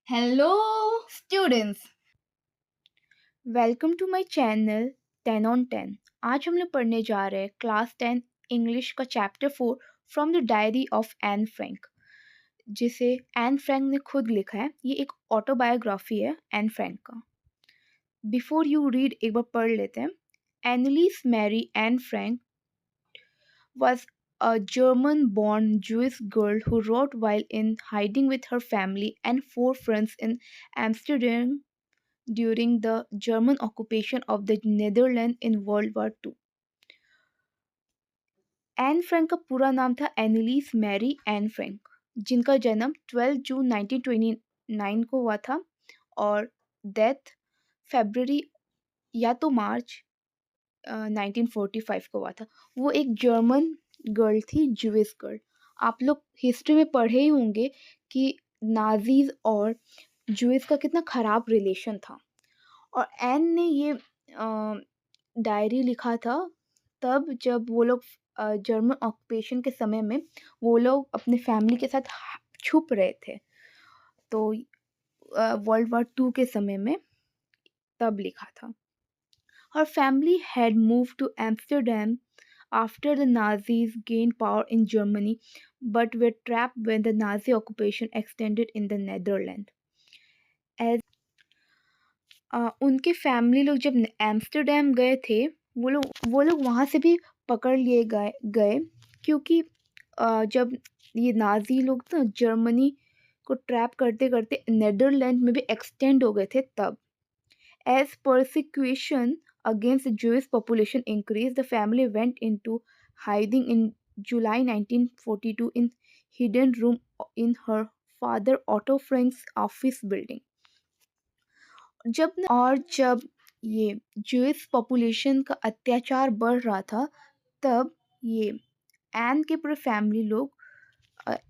Hello, students. Welcome to my channel 10 on 10। आज हम लोग पढ़ने जा रहे हैं क्लास 10 इंग्लिश का chapter 4 from the diary of Anne Frank, जिसे एन फ्रैंक ने खुद लिखा है। ये एक ऑटोबायोग्राफी है एन फ्रैंक का। बिफोर यू रीड एक बार पढ़ लेते हैं। Anneliese Marie Anne Frank was a German born Jewish girl who wrote while in hiding with her family and four friends in Amsterdam during the German occupation of the Netherlands in World War II. N Frank का पूरा नाम था एनिलीस Mary Anne Frank, जिनका जन्म 12 जून 1929 को हुआ था और डेथ फरवरी या तो मार्च 1945 को हुआ था। वो एक जर्मन गर्ल थी, ज्यूइश गर्ल। आप लोग हिस्ट्री में पढ़े ही होंगे कि नाजीज और ज्यूइश का कितना खराब रिलेशन था। और एन ने ये डायरी लिखा था तब जब वो लोग जर्मन ऑक्यूपेशन के समय में वो लोग अपने फैमिली के साथ छुप रहे थे। तो वर्ल्ड वॉर 2 के समय में तब लिखा था। Her family had moved to Amsterdam after the Nazis gained power in Germany, but were trapped when the Nazi occupation extended in the Netherlands. As उनके फैमिली लोग जब एम्स्टर्डम गए थे, वो लोग वहाँ से भी पकड़ लिए गए क्योंकि जब ये नाजी लोग ना जर्मनी को ट्रैप करते करते नेदरलैंड में भी एक्सटेंड हो गए थे तब। As persecution against the Jewish population increased, the family went into hiding in July 1942 in hidden room in her father Otto Frank's office building. जब ये ज्यूइश पॉपुलेशन का अत्याचार बढ़ रहा था, तब ये एन के पूरे फैमिली लोग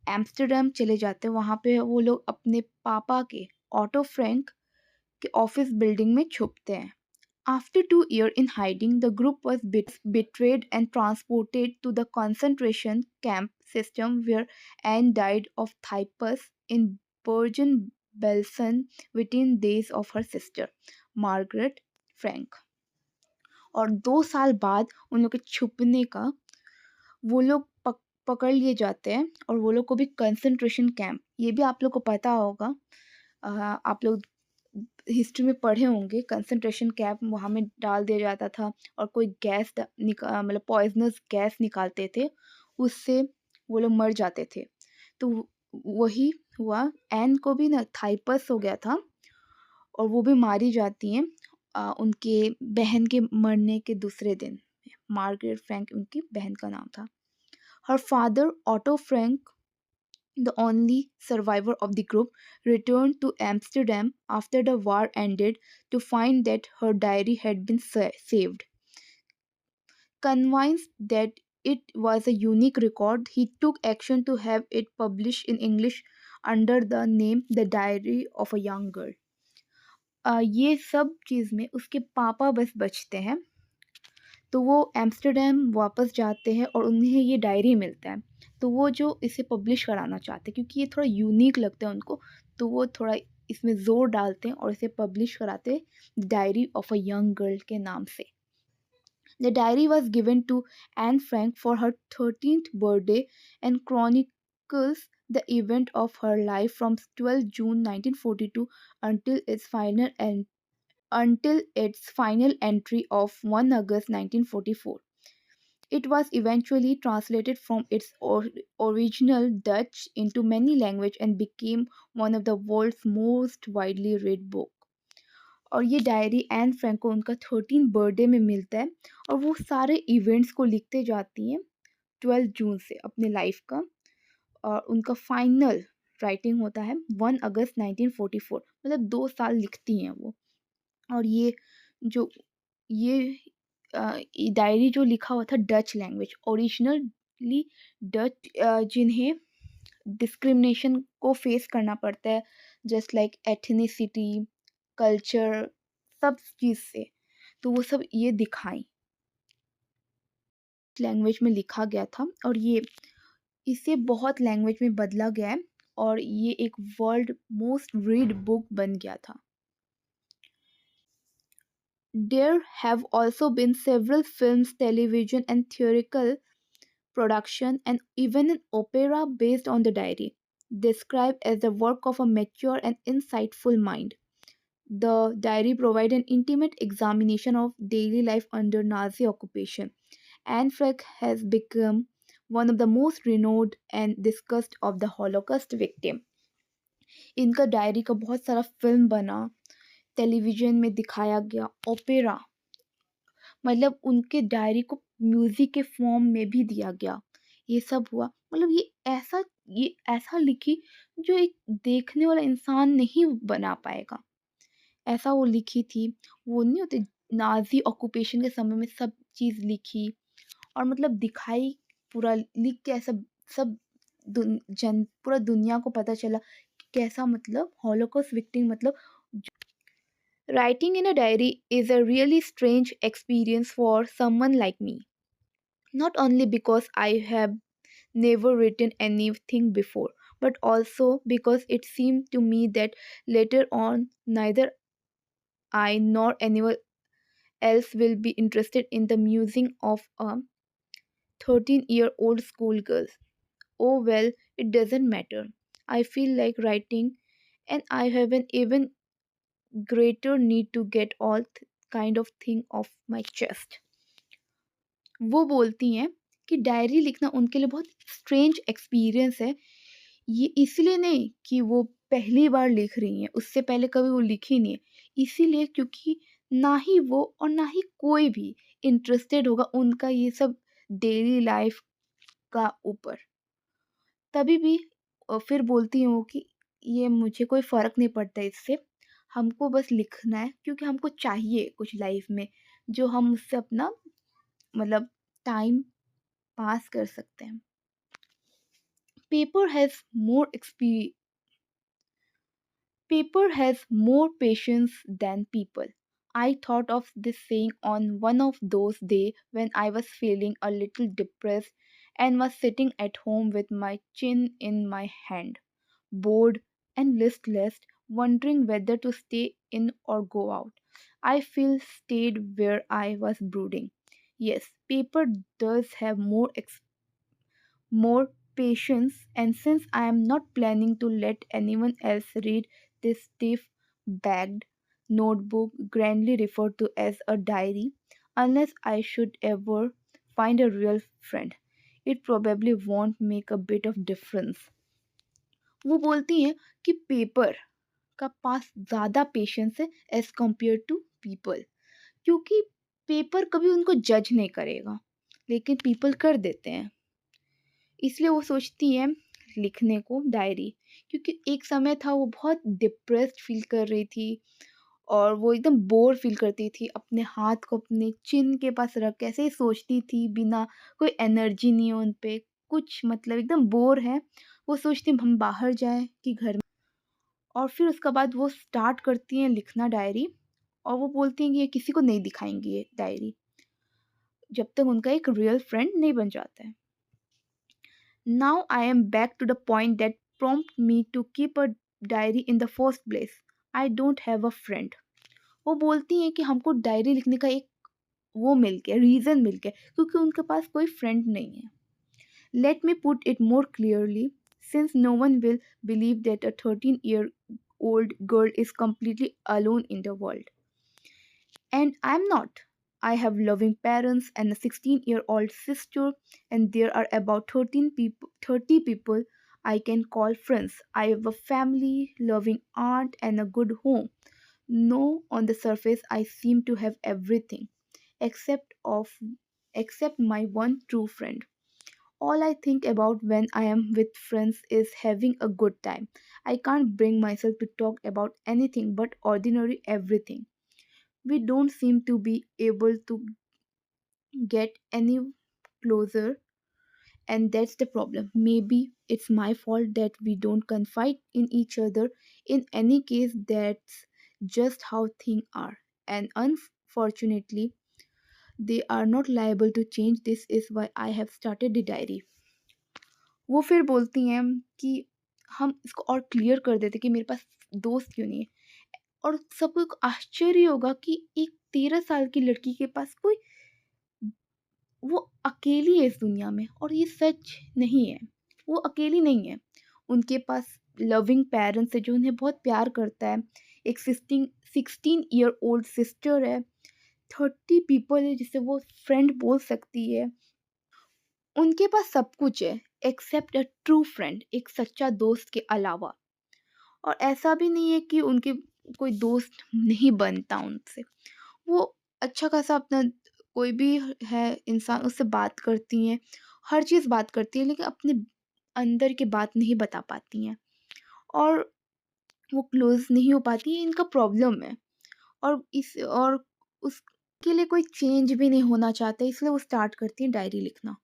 एम्स्टर्डम चले जाते। वहाँ पे वो लोग अपने पापा के ऑटो फ्रैंक के ऑफिस बिल्डिंग में छुपते हैं। After 2 years in hiding, the group was betrayed and transported to the concentration camp system where Anne died of typhus in Bergen-Belsen within days of her sister, Margaret Frank. और 2 साल बाद उन लोग के छुपने का वो लोग पकड़ लिए जाते हैं और वो लोग को भी कंसंट्रेशन कैंप, ये भी आप लोग को पता होगा। आप लोग हिस्ट्री में पढ़े होंगे, कंसंट्रेशन कैंप वहाँ में डाल दिया जाता था और कोई गैस मतलब पॉइजनस गैस निकालते थे, उससे वो लोग मर जाते थे। तो वही हुआ, एन को भी ना थाइपस हो गया था और वो भी मारी जाती हैं उनके बहन के मरने के दूसरे दिन। मार्गरेट फ्रैंक उनकी बहन का नाम था। Her father auto Frank, the only survivor of the group, returned to Amsterdam after the war ended to find that her diary had been saved. Convinced that it was a unique record, he took action to have it published in English under the name The Diary of a Young Girl. ये सब चीज़ में उसके पापा बस बचते हैं, तो वो एम्स्टर्डम वापस जाते हैं और उन्हें ये डायरी मिलता है। तो वो जो इसे पब्लिश कराना चाहते हैं क्योंकि ये थोड़ा यूनिक लगता है उनको, तो वो थोड़ा इसमें ज़ोर डालते हैं और इसे पब्लिश कराते हैं diary of a young girl के नाम से। The diary was given to Anne Frank for her 13th birthday and chronicles the event of her life from 12 June 1942 until its final entry of 1 August 1944. It was eventually translated from its original Dutch into many languages and became one of the world's most widely read book. और ये diary Anne Frank को उनका 13 birthday में मिलता है और वो सारे इवेंट्स को लिखते जाती हैं 12 जून से अपने लाइफ का, और उनका फाइनल राइटिंग होता है 1 अगस्त 1944, मतलब 2 साल लिखती हैं वो। और जो ये डायरी जो लिखा हुआ था डच लैंग्वेज, ओरिजिनली डच, जिन्हें डिस्क्रिमिनेशन को फेस करना पड़ता है जस्ट लाइक एथनिसिटी, कल्चर, सब चीज़ से, तो वो सब ये दिखाई लैंग्वेज में लिखा गया था। और ये इसे बहुत लैंग्वेज में बदला गया है और ये एक वर्ल्ड मोस्ट रीड बुक बन गया था। There have also been several films, television, and theatrical production, and even an opera based on the diary, described as the work of a mature and insightful mind. The diary provides an intimate examination of daily life under Nazi occupation. Anne Frank has become one of the most renowned and discussed of the Holocaust victim. इनका diary का बहुत सारा film बना, television में दिखाया गया, opera, मतलब उनके डायरी को म्यूजिक के फॉर्म में भी दिया गया। ये सब हुआ, मतलब ये ऐसा लिखी जो एक देखने वाला इंसान नहीं बना पाएगा। ऐसा वो लिखी थी, वो नहीं होते नाज़ी ऑक्यूपेशन के समय में सब चीज़ लिखी और मतलब दिखाई, पूरा लिख के ऐसा सब पूरा दुनिया को पता चला कि कैसा मतलब हॉलोकॉस्ट विक्टिम मतलब। Writing in a diary is a really strange experience for someone like me. Not only because I have never written anything before, but also because it seemed to me that later on neither I nor anyone else will be interested in the musing of a 13-year-old schoolgirl. Oh well, it doesn't matter. I feel like writing, and I have an even greater need to get all kind of thing off my chest. वो बोलती हैं कि diary लिखना उनके लिए बहुत strange experience है। ये इसलिए नहीं कि वो पहली बार लिख रही हैं, उससे पहले कभी वो लिखी नहीं है। इसीलिए क्योंकि ना ही वो और ना ही कोई भी इंटरेस्टेड होगा उनका ये सब डेली लाइफ का ऊपर। तभी भी फिर बोलती हूँ कि ये मुझे कोई फ़र्क नहीं पड़ता इससे, हमको बस लिखना है क्योंकि हमको चाहिए कुछ लाइफ में जो हम उससे अपना मतलब टाइम पास कर सकते हैं। Paper has more XP Paper has more patience than people. I thought of this saying on one of those days when I was feeling a little depressed and was sitting at home with my chin in my hand, bored and listless, wondering whether to stay in or go out. I feel stayed where I was brooding. Yes, paper does have more patience, and since I am not planning to let anyone else read this stiff bagged notebook grandly referred to as a diary, unless I should ever find a real friend, it probably won't make a bit of difference. वो बोलती हैं कि paper का पास ज़्यादा patience है as compare to people, क्योंकि paper कभी उनको जज नहीं करेगा, लेकिन पीपल कर देते हैं। इसलिए वो सोचती है लिखने को डायरी, क्योंकि एक समय था वो बहुत डिप्रेस्ड फील कर रही थी और वो एकदम बोर फील करती थी, अपने हाथ को अपने चिन के पास रख कैसे ही सोचती थी, बिना कोई एनर्जी नहीं है उन पे, कुछ मतलब एकदम बोर है। वो सोचती हम बाहर जाए कि घर में, और फिर उसके बाद वो स्टार्ट करती हैं लिखना डायरी, और वो बोलती हैं कि ये किसी को नहीं दिखाएंगी ये डायरी जब तक उनका एक रियल फ्रेंड नहीं बन जाता है। Now I am back to the point that prompted me to keep a diary in the first place. I don't have a friend. वो बोलती हैं कि हमको डायरी लिखने का एक वो मिल गया, रीज़न मिल गया, क्योंकि उनके पास कोई फ्रेंड नहीं है। Let me put it more clearly, since no one will believe that a 13-year-old girl is completely alone in the world. And I'm not. I have loving parents and a 16-year-old sister, and there are about 30 people I can call friends. I have a family, loving aunt, and a good home. No, on the surface, I seem to have everything except of except my one true friend. All I think about when I am with friends is having a good time. I can't bring myself to talk about anything but ordinary everything. We don't seem to be able to get any closer, and that's the problem. Maybe it's my fault that we don't confide in each other. In any case, that's just how things are, and unfortunately they are not liable to change. This is why I have started the diary. वो फिर बोलती हैं कि हम इसको और clear कर देते कि मेरे पास दोस्त क्यों नहीं है। और सबको एक आश्चर्य होगा कि एक 13 साल की लड़की के पास कोई, वो अकेली है इस दुनिया में, और ये सच नहीं है। वो अकेली नहीं है। उनके पास लविंग पेरेंट्स है जो उन्हें बहुत प्यार करता है। एक 16 ईयर ओल्ड सिस्टर है। 30 पीपल है जिसे वो फ्रेंड बोल सकती है। उनके पास सब कुछ है एक्सेप्ट अ ट्रू फ्रेंड, एक सच्चा दोस्त के अलावा। और ऐसा भी नहीं है कि उनके कोई दोस्त नहीं बनता उनसे। वो अच्छा खासा अपना, कोई भी है इंसान उससे बात करती हैं, हर चीज़ बात करती हैं, लेकिन अपने अंदर की बात नहीं बता पाती हैं, और वो क्लोज़ नहीं हो पाती हैं, इनका प्रॉब्लम है। और उसके लिए कोई चेंज भी नहीं होना चाहते, इसलिए वो स्टार्ट करती हैं डायरी लिखना।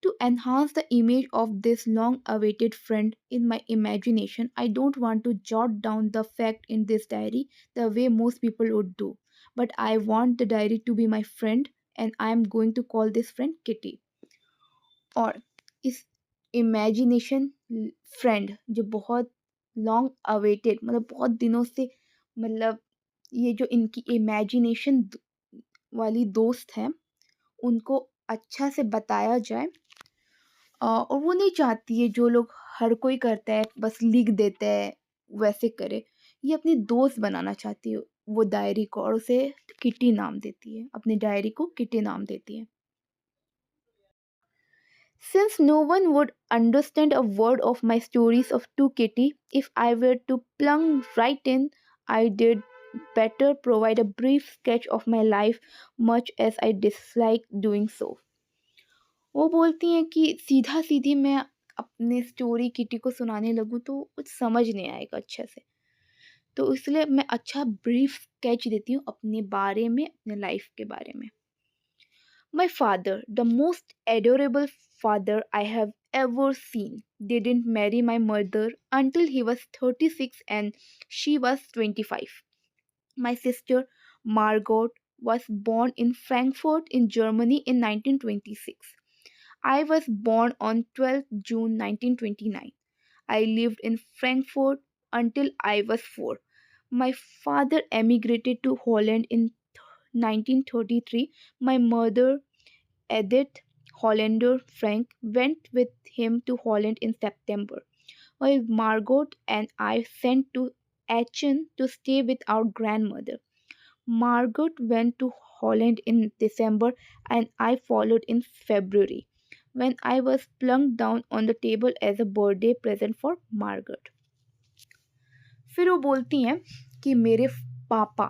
To enhance the image of this long awaited friend in my imagination, I don't want to jot down the fact in this diary the way most people would do. But I want the diary to be my friend, and I am going to call this friend Kitty. और इस imagination friend जो बहुत long awaited, मतलब बहुत दिनों से, मतलब ये जो इनकी इमेजिनेशन वाली दोस्त हैं, उनको अच्छा से बताया जाए। और वो नहीं चाहती है जो लोग हर कोई करता है बस लिख देता है वैसे करे। ये अपनी दोस्त बनाना चाहती है वो डायरी को, और उसे किटी नाम देती है, अपनी डायरी को किटी नाम देती है। Since no one would understand a word of my stories of two kitty, if I were to plunge right in, I did better provide a brief sketch of my life, much as I dislike doing so. वो बोलती हैं कि सीधा सीधी मैं अपने story kitty को सुनाने लगूँ तो कुछ समझ नहीं आएगा अच्छे से। तो इसलिए मैं अच्छा ब्रीफ स्केच देती हूँ अपने बारे में, अपने लाइफ के बारे में। My father, the most adorable father I have ever seen, didn't marry my mother until he was 36 and she was 25. My sister Margot was born in Frankfurt in Germany in 1926. I was born on 12th June 1929. I lived in Frankfurt until I was 4. My father emigrated to Holland in 1933. My mother, Edith Hollander Frank, went with him to Holland in September, while Margot and I sent to Aachen to stay with our grandmother. Margot went to Holland in December and I followed in February, when I was plunked down on the table as a birthday present for Margot. फिर वो बोलती हैं कि मेरे पापा,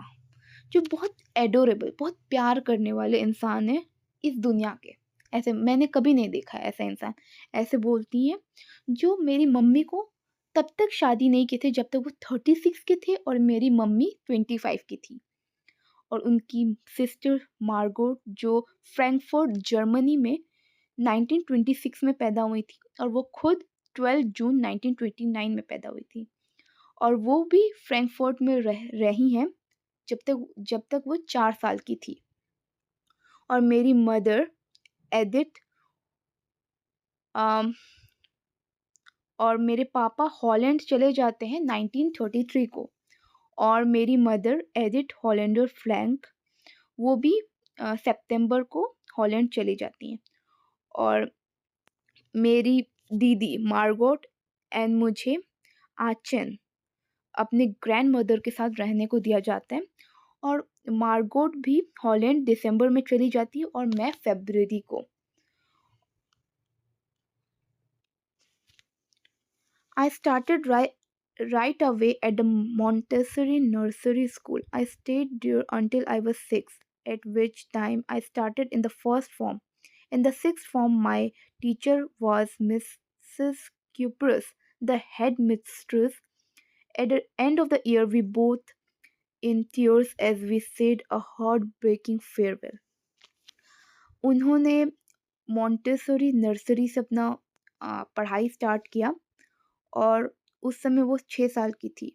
जो बहुत adorable, बहुत प्यार करने वाले इंसान हैं इस दुनिया के, ऐसे मैंने कभी नहीं देखा है ऐसा इंसान। ऐसे बोलती हैं, जो मेरी मम्मी को तब तक शादी नहीं की थी जब तक वो 36 के थे और मेरी मम्मी 25 की थी। और उनकी सिस्टर मार्गोट जो फ्रैंकफर्ट जर्मनी में 1926 में पैदा हुई थी, और वो खुद 12 जून 1929 में पैदा हुई थी, और वो भी फ्रैंकफर्ट में रही हैं जब तक वो 4 साल की थी। और मेरी मदर एडिथ, अम, और मेरे पापा हॉलैंड चले जाते हैं 1933 को, और मेरी मदर एडिथ हॉलैंडर फ्लैंक, वो भी सितंबर को हॉलैंड चली जाती हैं। और मेरी दीदी मार्गोट एंड मुझे आचन अपने ग्रैंड मदर के साथ रहने को दिया जाता है, और मार्गोट भी हॉलैंड दिसंबर में चली जाती है और मैं फरवरी को। I started right away at the Montessori nursery school. I stayed there until I was 6, at which time I started in the first form. In the sixth form, my teacher was Mrs. Cuprus, the headmistress. At the end of the year, we both in tears as we said a heartbreaking farewell. उन्होंने Montessori nursery से अपना पढ़ाई start किया, और उस समय वो 6 साल की थी,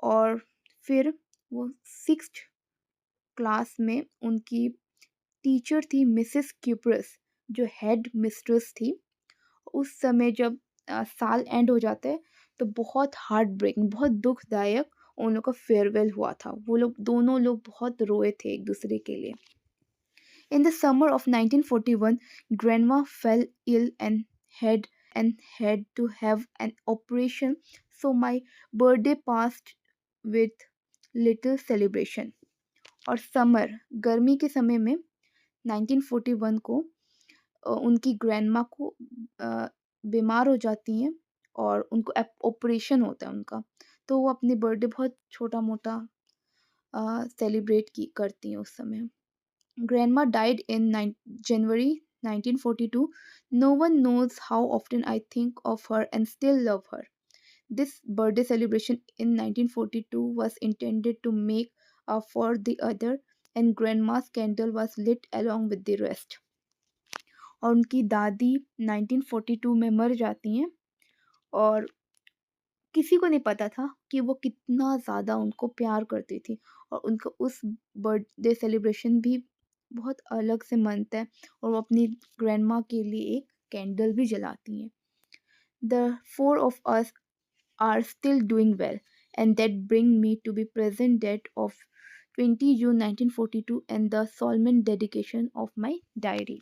और फिर वो 6th क्लास में उनकी टीचर थी मिसेस क्यूप्रस, जो हेड मिस्ट्रेस थी। उस समय जब साल एंड हो जाता है तो बहुत हार्ट ब्रेकिंग, बहुत दुखदायक उन लोग का फेयरवेल हुआ था। वो लोग दोनों लोग बहुत रोए थे एक दूसरे के लिए। In the summer of 1941, Grandma fell ill and had to have an operation, so my birthday passed with little celebration. और समर गर्मी के समय में 1941 को उनकी ग्रैंडमा को बीमार हो जाती हैं और उनको ऑपरेशन होता है उनका, तो वो अपनी बर्थडे बहुत छोटा मोटा सेलिब्रेट की करती हैं उस समय। Grandma died in January 1942. No one knows how often I think of her and still love her. This birthday celebration in 1942 was intended to make up for the other, and Grandma's candle was lit along with the rest. और उनकी दादी 1942 में मर जाती हैं और किसी को नहीं पता था कि वो कितना ज़्यादा उनको प्यार करती थी, और उनका उस बर्थडे सेलिब्रेशन भी बहुत अलग से मनता है और वो अपनी ग्रैंडमा के लिए एक कैंडल भी जलाती हैं। The four of us are still doing well, and that bring me to be present date of 20 June 1942 and the solemn dedication of my diary.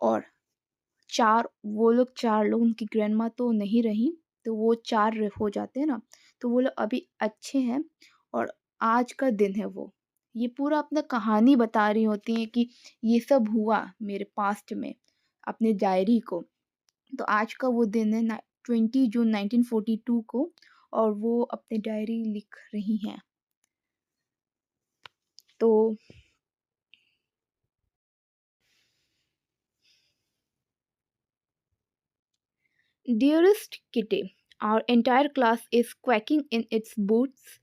और चार लोग, उनकी ग्रैंडमा तो नहीं रही, तो वो 4 हो जाते हैं ना, तो वो लोग अभी अच्छे हैं और आज का दिन है वो। ये पूरा अपना कहानी बता रही होती हैं कि ये सब हुआ मेरे पास्ट में, अपने डायरी को। तो आज का वो दिन है 20 जून 1942 को, और वो अपनी डायरी लिख रही हैं। तो Dearest Kitty, our entire class is quacking in its boots.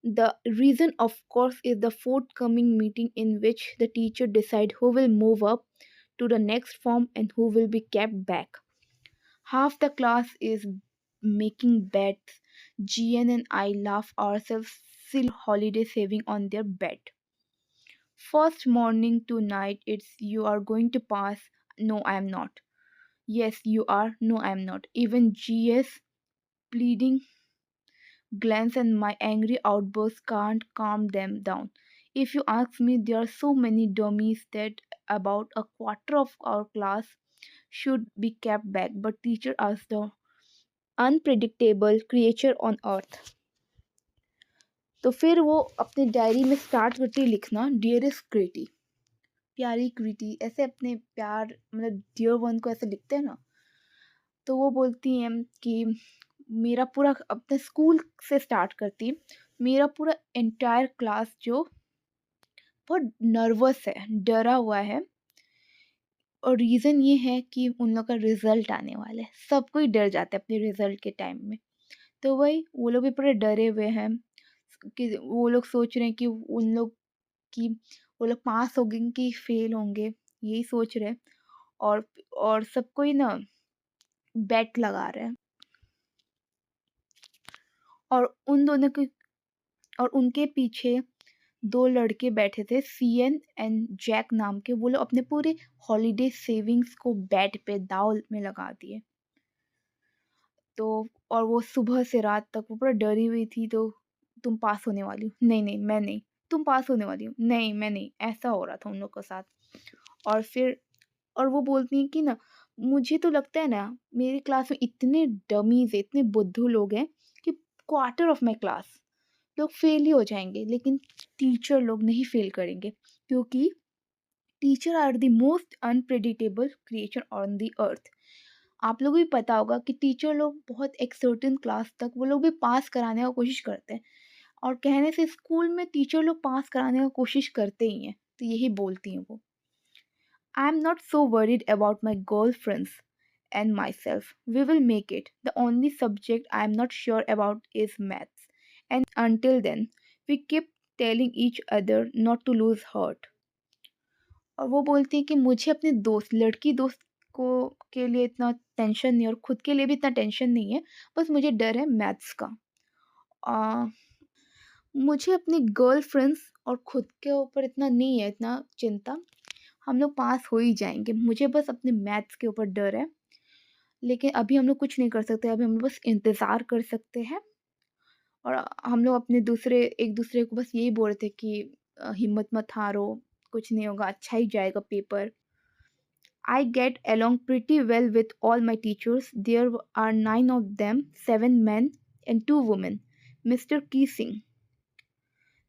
The reason, of course, is the forthcoming meeting in which the teacher decide who will move up to the next form and who will be kept back. Half the class is making bets. Gian and I laugh ourselves silly holiday saving on their bet. First morning to night, it's you are going to pass. No, I am not. Yes, you are. No, I am not. Even GS pleading glance and my angry outbursts can't calm them down. If you ask me, there are so many dummies that about a quarter of our class should be kept back, but teacher as the unpredictable creature on earth. तो फिर वो अपने diary में start करती है लिखना, dearest क्रिटी, प्यारी क्रिटी, ऐसे अपने प्यार मतलब डियर वन को ऐसे लिखते हैं ना। तो वो बोलती हैं कि मेरा पूरा अपने स्कूल से स्टार्ट करती है, मेरा पूरा एंटायर क्लास जो बहुत नर्वस है, डरा हुआ है, और रीज़न ये है कि उन लोग का रिज़ल्ट आने वाला है। सब कोई डर जाता है अपने रिज़ल्ट के टाइम में। तो वही वो लोग भी पूरे डरे हुए हैं कि वो लोग सोच रहे हैं कि उन लोग की वो लोग पास होंगे कि फेल होंगे, यही सोच रहे हैं। और सब कोई ना बेट लगा रहे हैं। और उन दोनों के और उनके पीछे 2 लड़के बैठे थे, सीएन एंड जैक नाम के। वो लोग अपने पूरे हॉलिडे सेविंग्स को बेट पे दाँव में लगा दिए। तो और वो सुबह से रात तक वो पूरा डरी हुई थी, तो तुम पास होने वाली हो, नहीं, नहीं, मैं नहीं, तुम पास होने वाली हो, नहीं, मैं नहीं, ऐसा हो रहा था उन लोग के साथ। और फिर और वो बोलती हैं कि ना, मुझे तो लगता है ना मेरी क्लास में इतने डमीज़ हैं, इतने बुद्धू लोग हैं कि क्वार्टर ऑफ माय क्लास लोग फेल ही हो जाएँगे, लेकिन टीचर लोग नहीं फेल करेंगे, क्योंकि teacher are the most unpredictable creature on the earth. आप लोगों को भी पता होगा कि टीचर लोग बहुत एक सर्टेन क्लास तक वो लोग भी पास कराने का कोशिश करते हैं, और कहने से स्कूल में टीचर लोग पास कराने का कोशिश करते ही हैं, तो यही बोलती हैं वो। I am not so worried about my girl friends and myself. We will make it. The only subject I am not sure about is maths. And until then, we keep telling each other not to lose heart. और वो बोलती है कि मुझे अपने दोस्त, लड़की दोस्त को के लिए इतना टेंशन नहीं, और खुद के लिए भी इतना टेंशन नहीं है, बस मुझे डर है मैथ्स का। अ, मुझे अपनी गर्ल फ्रेंड्स और खुद के ऊपर इतना नहीं है, इतना चिंता, हम लोग पास हो ही जाएंगे, मुझे बस अपने मैथ्स के ऊपर डर है। लेकिन अभी हम लोग कुछ नहीं कर सकते, अभी हम लोग बस इंतज़ार कर सकते हैं और हम लोग अपने दूसरे एक-दूसरे को बस यही बोल रहे थे कि हिम्मत मत हारो, कुछ नहीं होगा, अच्छा ही जाएगा paper. I get along pretty well with all my teachers. There are 9 of them, 7 men and 2 women. Mr. Keesing,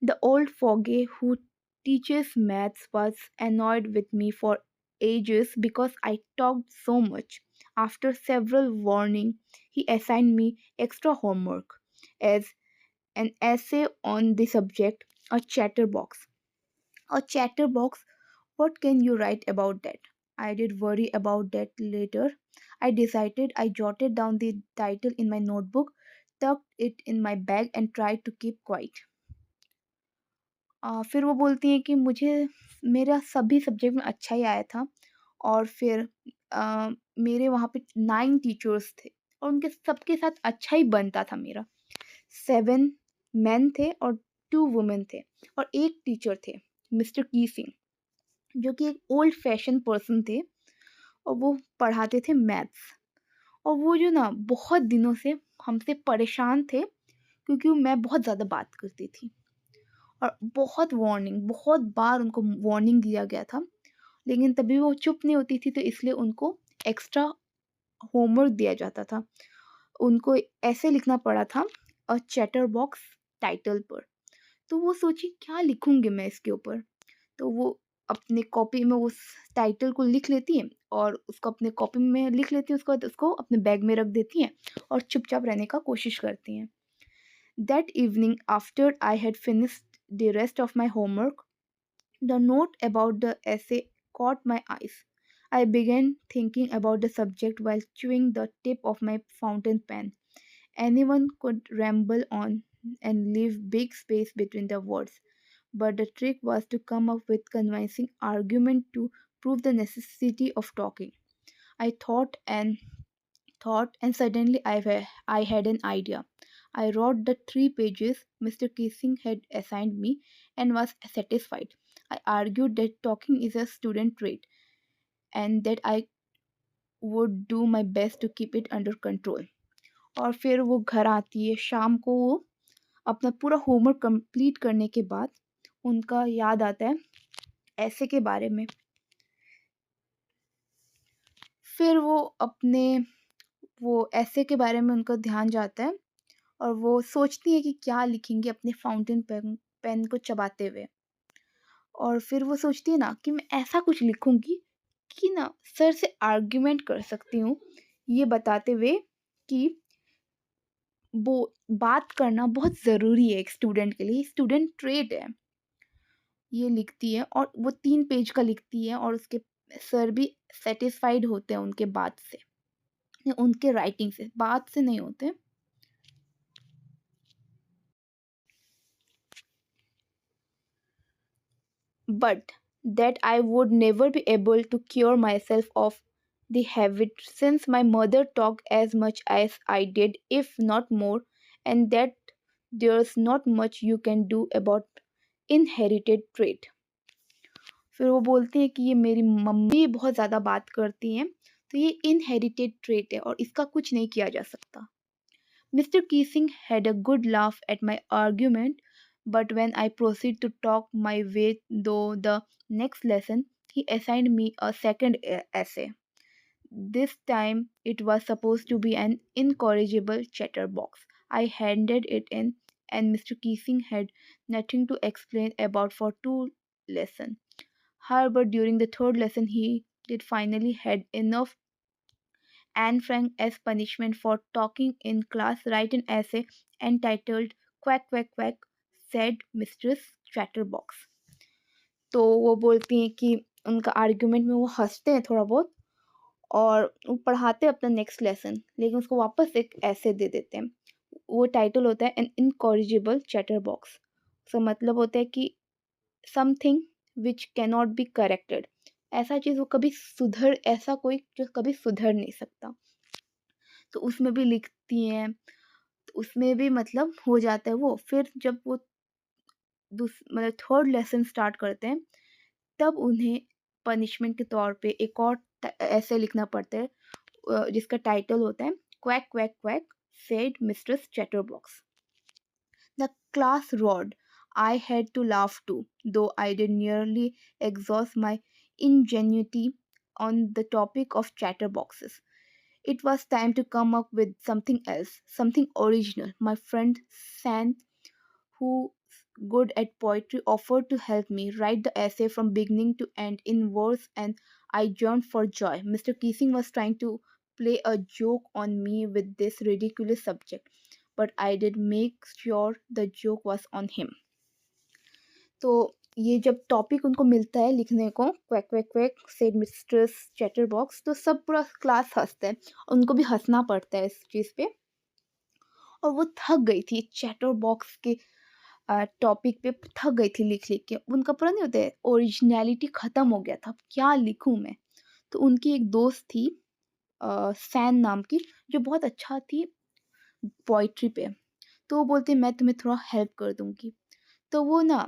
the old fogey who teaches maths, was annoyed with me for ages because I talked so much. After several warnings, he assigned me extra homework as an essay on the subject, a chatterbox. A chatterbox, what can you write about that? I did worry about that later. I decided. I jotted down the title in my notebook, tucked it in my bag, and tried to keep quiet. फिर वो बोलती हैं कि मुझे मेरा सभी subject में अच्छा ही आया था और फिर अ, मेरे वहाँ पे 9 टीचर्स थे और उनके सबके साथ अच्छा ही बनता था मेरा। 7 मेन थे और 2 वुमेन थे और 1 टीचर थे, मिस्टर की सिंह, जो कि एक ओल्ड फैशन पर्सन थे और वो पढ़ाते थे मैथ्स। और वो जो ना बहुत दिनों से हमसे परेशान थे क्योंकि मैं बहुत ज़्यादा बात करती थी और बहुत बार उनको वार्निंग दिया गया था, लेकिन तभी वो चुप नहीं होती थी, तो इसलिए उनको एक्स्ट्रा होमवर्क दिया जाता था। उनको ऐसे लिखना पड़ा था अ चैटर बॉक्स टाइटल पर। तो वो सोची क्या लिखूँगी मैं इसके ऊपर? तो वो अपने कॉपी में उस टाइटल को लिख लेती हैं और उसको अपने कॉपी में लिख लेती हैं, उसके बाद उसको अपने बैग में रख देती हैं और चुपचाप रहने का कोशिश करती हैं। That evening after I had finished the rest of my homework, the note about the essay caught my eyes. I began thinking about the subject while chewing the tip of my fountain pen. Anyone could ramble on and leave big space between the words, but the trick was to come up with convincing argument to prove the necessity of talking. I thought, and suddenly I had an idea. I wrote the 3 pages Mr. Kissing had assigned me and was satisfied. I argued that talking is a student trait and that I would do my best to keep it under control. और फिर वो घर आती है शाम को, वो अपना पूरा होमवर्क कंप्लीट करने के बाद उनका याद आता है ऐसे के बारे में। फिर वो ऐसे के बारे में उनका ध्यान जाता है और वो सोचती हैं कि क्या लिखेंगी अपने फाउंटेन पेन को चबाते हुए। और फिर वो सोचती है ना कि मैं ऐसा कुछ लिखूँगी कि ना सर से आर्ग्यूमेंट कर सकती हूँ, ये बताते हुए कि वो बात करना बहुत ज़रूरी है एक स्टूडेंट के लिए, स्टूडेंट ट्रेट है। ये लिखती है और वो 3 पेज का लिखती है और उसके सर भी सैटिस्फाइड होते हैं उनके बात से, उनके राइटिंग से, बात से नहीं होते। But that I would never be able to cure myself of the habit since my mother talked as much as I did, if not more, and that there's not much you can do about inherited trait. फिर वो बोलती हैं कि ये मेरी mummy बहुत ज़्यादा बात करती हैं, तो ये इनहेरिटेड ट्रेट है और इसका कुछ नहीं किया जा सकता। Mr. Keesing had a good laugh at my argument, but when I proceeded to talk my way through the next lesson, he assigned me a second essay. This time it was supposed to be an incorrigible chatterbox. I handed it in, and Mr. Keesing had nothing to explain about for 2 lessons. However, during the third lesson, he did finally had enough. Anne Frank, as punishment for talking in class, write an essay entitled Quack Quack Quack, said Mistress Chatterbox. तो वो बोलती हैं कि उनका argument में वो हंसते हैं थोड़ा बहुत और वो पढ़ाते हैं अपना नेक्स्ट लेसन, लेकिन उसको वापस एक ऐसे दे देते हैं। वो टाइटल होता है एन इनकॉरिजिबल चैटर बॉक्स। उसका मतलब होता है कि something which cannot be corrected, ऐसा चीज़ वो कभी सुधर ऐसा कोई जो कभी सुधर नहीं सकता। तो उसमें भी लिखती हैं, तो उसमें भी मतलब हो जाता है वो। फिर जब वो मतलब थर्ड लेसन स्टार्ट करते हैं, तब उन्हें पनिशमेंट के तौर पे एक और ऐसे लिखना पड़ता है। जिसका टाइटल होता है quack quack quack said mistress chatterbox. The class roared. I had to laugh too, though I did nearly exhaust my ingenuity on the topic of chatterboxes. It was time to come up with something else, something original. My friend San, who's good at poetry, offered to help me write the essay from beginning to end in verse, and I jumped for joy. Mr. Keesing was trying to play a joke on me with this ridiculous subject, but I did make sure the joke was on him. तो ये जब topic उनको मिलता है लिखने को, quack quack quack said mistress chatterbox, तो सब पूरा क्लास हंसता है, उनको भी हंसना पड़ता है इस चीज़ पे। और वो थक गई थी चैटर बॉक्स के टॉपिक पे, थक गई थी लिख लिख के, उनका पूरा नहीं होता है ओरिजिनलिटी ख़त्म हो गया था, अब क्या लिखूं मैं। तो उनकी एक दोस्त थी सैन नाम की, जो बहुत अच्छा थी पोइट्री पे। तो वो बोलते मैं तुम्हें थोड़ा हेल्प कर दूंगी। तो वो ना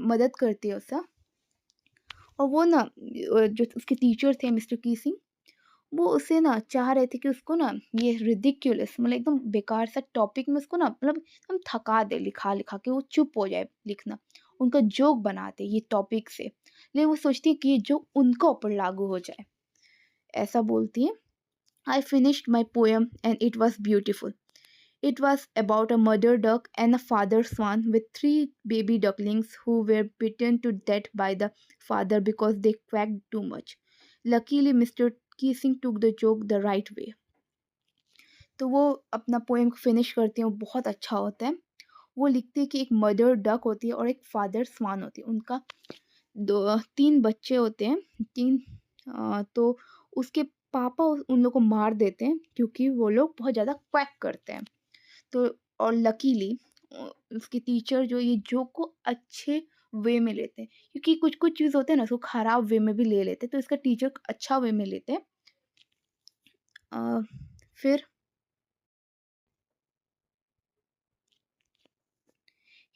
मदद करती है उसका। और वो ना जो उसके टीचर थे मिस्टर कीसिंग, वो उसे ना चाह रहे थे कि उसको ना ये रिडिक्युलस मतलब एकदम बेकार सा टॉपिक में उसको ना मतलब एकदम थका दे लिखा-लिखा के वो चुप हो जाए लिखना। उनका जोक बनाते ये टॉपिक से। लेकिन वो सोचती है कि ये जोक उनके ऊपर लागू हो जाए। ऐसा बोलती है, "I finished my poem and it was beautiful. It was about a mother duck and a father swan with three baby ducklings who were beaten to death by the father because they quacked too much. Luckily, Mr. Keesing took the joke the right way." तो वो अपना poem finish करती हैं, वो बहुत अच्छा होता है। वो लिखती है कि एक मदर डक होती है और एक फादर स्वान होती है। उनका 3 बच्चे होते हैं, 3 तो उसके पापा उन लोग को मार देते हैं क्योंकि वो लोग बहुत ज़्यादा क्वैक करते हैं। तो और लकीली उसके टीचर जो ये जोक को अच्छे वे में लेते हैं, क्योंकि कुछ-कुछ चीज़ होते हैं ना उसको खराब वे में भी ले लेते हैं, तो इसका टीचर अच्छा वे में लेते हैं। अ, फिर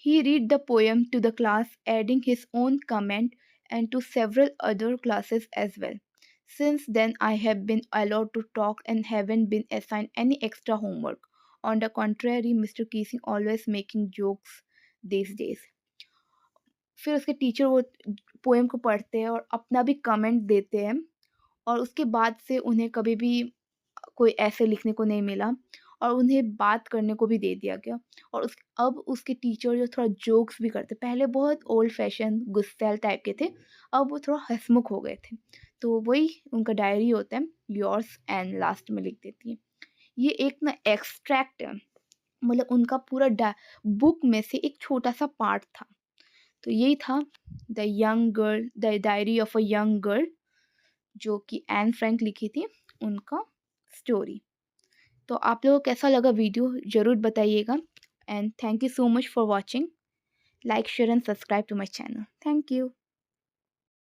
he read the poem to the class, adding his own comment and to several other classes as well. Since then, I have been allowed to talk and haven't been assigned any extra homework. On the contrary, Mr. Keesing always making jokes these days. फिर उसके teacher वो poem को पढ़ते हैं और अपना भी comment देते हैं, और उसके बाद से उन्हें कभी भी कोई ऐसे लिखने को नहीं मिला और उन्हें बात करने को भी दे दिया गया। और अब उसके टीचर जो थोड़ा जोक्स भी करते, पहले बहुत ओल्ड फैशन गुस्सैल टाइप के थे, अब वो थोड़ा हंसमुख हो गए थे। तो वही उनका डायरी होता है, योर्स एंड लास्ट में लिख देती है। ये एक ना एक्सट्रैक्ट है, मतलब उनका पूरा बुक में से एक छोटा सा पार्ट था। तो यही था the diary of a young girl, जो कि एन फ्रैंक लिखी थी, उनका स्टोरी। तो आप लोगों को कैसा लगा वीडियो ज़रूर बताइएगा, and thank you so much for watching. Like share and subscribe to my channel. Thank you.